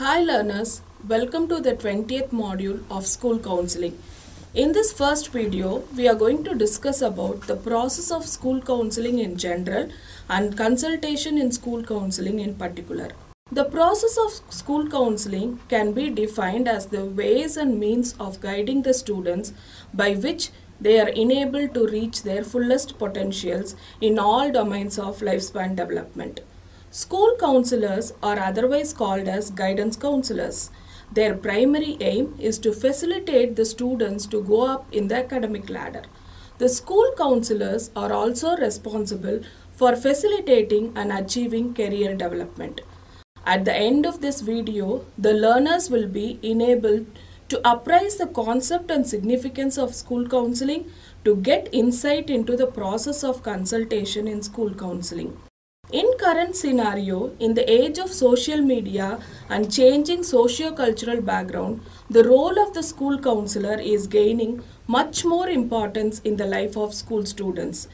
Hi learners, welcome to the 20th module of school counseling. In this first video, we are going to discuss about the process of school counseling in general and consultation in school counseling in particular. The process of school counseling can be defined as the ways and means of guiding the students by which they are enabled to reach their fullest potentials in all domains of lifespan development. School counselors are otherwise called as guidance counselors. Their primary aim is to facilitate the students to go up in the academic ladder. The school counselors are also responsible for facilitating and achieving career development. At the end of this video, the learners will be enabled to appraise the concept and significance of school counseling to get insight into the process of consultation in school counseling. In current scenario, in the age of social media and changing socio-cultural background, the role of the school counselor is gaining much more importance in the life of school students.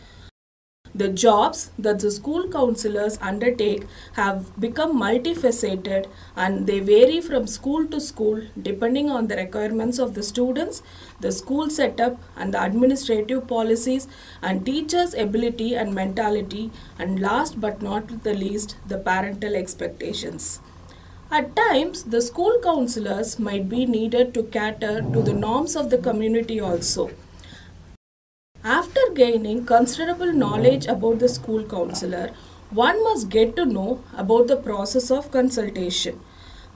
The jobs that the school counselors undertake have become multifaceted and they vary from school to school depending on the requirements of the students, the school setup and the administrative policies and teachers' ability and mentality, and last but not the least, the parental expectations. At times, the school counselors might be needed to cater to the norms of the community also. After gaining considerable knowledge about the school counselor, one must get to know about the process of consultation.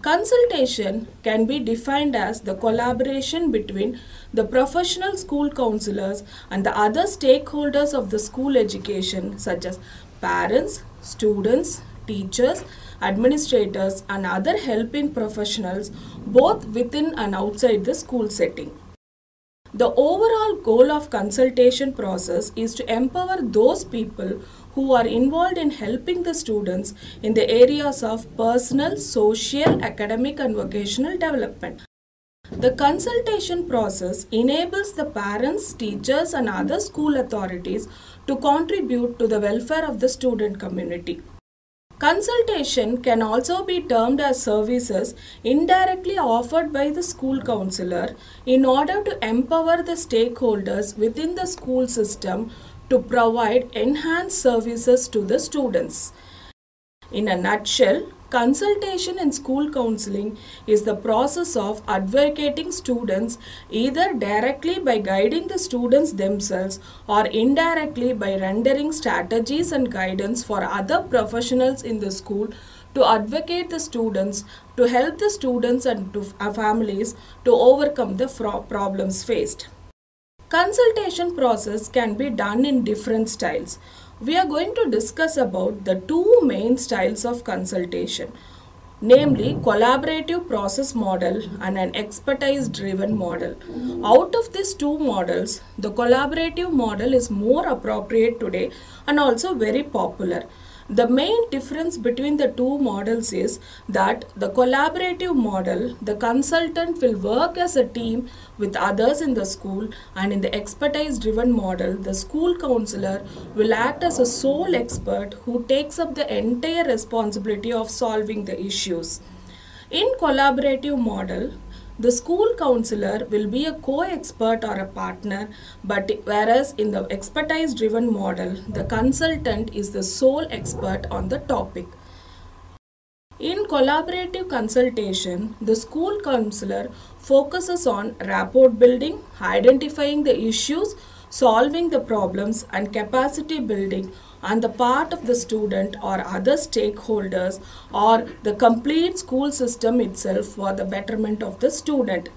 Consultation can be defined as the collaboration between the professional school counselors and the other stakeholders of the school education such as parents, students, teachers, administrators and other helping professionals both within and outside the school setting. The overall goal of consultation process is to empower those people who are involved in helping the students in the areas of personal, social, academic and vocational development. The consultation process enables the parents, teachers and other school authorities to contribute to the welfare of the student community. Consultation can also be termed as services indirectly offered by the school counselor in order to empower the stakeholders within the school system to provide enhanced services to the students. In a nutshell, consultation in school counseling is the process of advocating students either directly by guiding the students themselves or indirectly by rendering strategies and guidance for other professionals in the school to advocate the students, to help the students and to families to overcome the problems faced. Consultation process can be done in different styles. We are going to discuss about the two main styles of consultation, namely collaborative process model and an expertise-driven model. Out of these two models, the collaborative model is more appropriate today and also very popular. The main difference between the two models is that the collaborative model, the consultant will work as a team with others in the school, and in the expertise-driven model, the school counselor will act as a sole expert who takes up the entire responsibility of solving the issues. In collaborative model, the school counselor will be a co-expert or a partner, but whereas in the expertise-driven model, the consultant is the sole expert on the topic. In collaborative consultation, the school counselor focuses on rapport building, identifying the issues, solving the problems and capacity building on the part of the student or other stakeholders or the complete school system itself for the betterment of the student.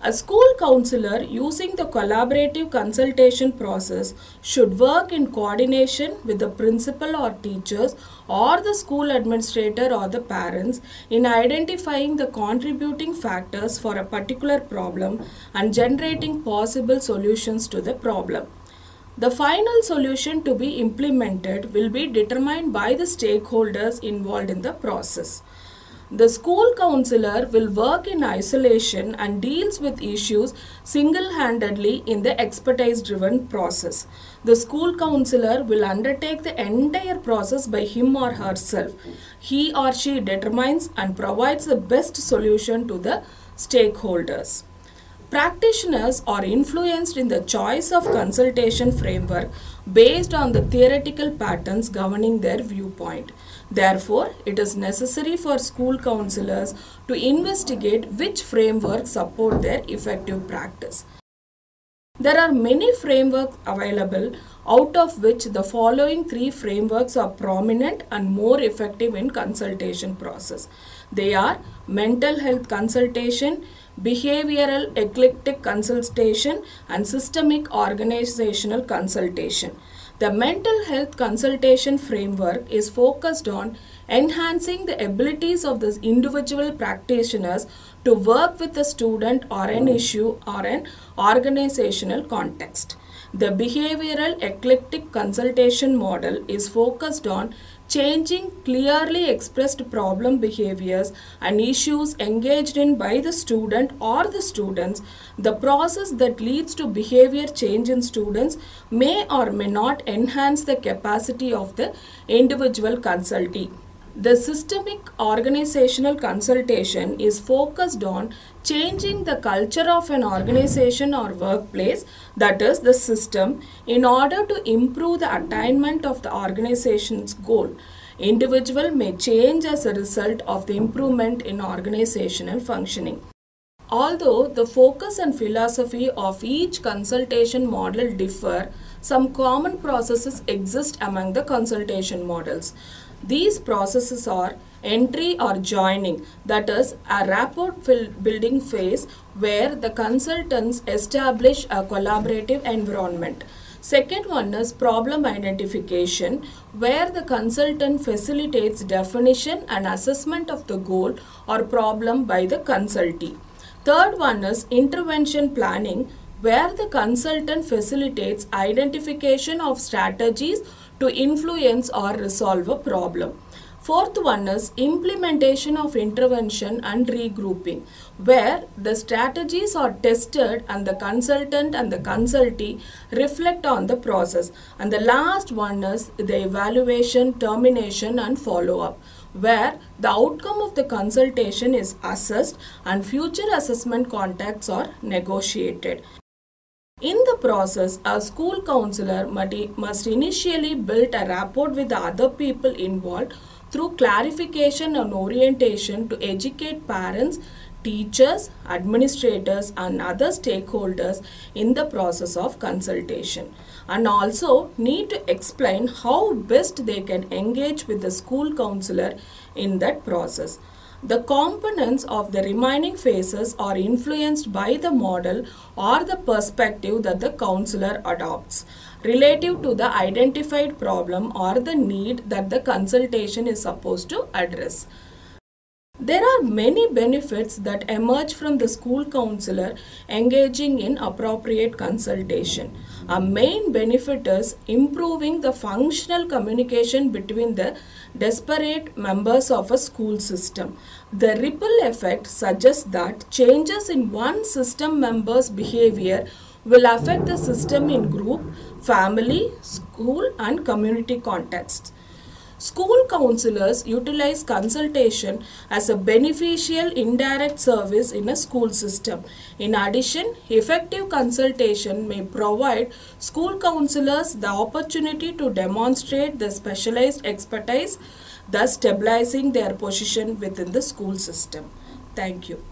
A school counselor using the collaborative consultation process should work in coordination with the principal or teachers or the school administrator or the parents in identifying the contributing factors for a particular problem and generating possible solutions to the problem. The final solution to be implemented will be determined by the stakeholders involved in the process. The school counselor will work in isolation and deals with issues single-handedly in the expertise-driven process. The school counselor will undertake the entire process by him or herself. He or she determines and provides the best solution to the stakeholders. Practitioners are influenced in the choice of consultation framework based on the theoretical patterns governing their viewpoint. Therefore, it is necessary for school counselors to investigate which frameworks support their effective practice. There are many frameworks available, out of which the following three frameworks are prominent and more effective in consultation process. They are mental health consultation, behavioral eclectic consultation, and systemic organizational consultation. The mental health consultation framework is focused on enhancing the abilities of the individual practitioners to work with a student or an issue or an organizational context. The behavioral eclectic consultation model is focused on changing clearly expressed problem behaviors and issues engaged in by the student or the students. The process that leads to behavior change in students may or may not enhance the capacity of the individual consultee. The systemic organizational consultation is focused on changing the culture of an organization or workplace, that is the system, in order to improve the attainment of the organization's goal. Individual may change as a result of the improvement in organizational functioning. Although the focus and philosophy of each consultation model differ, some common processes exist among the consultation models. These processes are entry or joining, that is a rapport building phase where the consultants establish a collaborative environment. Second one is problem identification, where the consultant facilitates definition and assessment of the goal or problem by the consultee. Third one is intervention planning, where the consultant facilitates identification of strategies to influence or resolve a problem. Fourth one is implementation of intervention and regrouping, where the strategies are tested and the consultant and the consultee reflect on the process. And the last one is the evaluation, termination and follow-up, where the outcome of the consultation is assessed and future assessment contacts are negotiated. In the process, a school counselor must initially build a rapport with the other people involved through clarification and orientation to educate parents, teachers, administrators and other stakeholders in the process of consultation, and also need to explain how best they can engage with the school counselor in that process. The components of the remaining phases are influenced by the model or the perspective that the counselor adopts relative to the identified problem or the need that the consultation is supposed to address. There are many benefits that emerge from the school counselor engaging in appropriate consultation. A main benefit is improving the functional communication between the disparate members of a school system. The ripple effect suggests that changes in one system member's behavior will affect the system in group, family, school and community contexts. School counselors utilize consultation as a beneficial indirect service in a school system. In addition, effective consultation may provide school counselors the opportunity to demonstrate their specialized expertise, thus stabilizing their position within the school system. Thank you.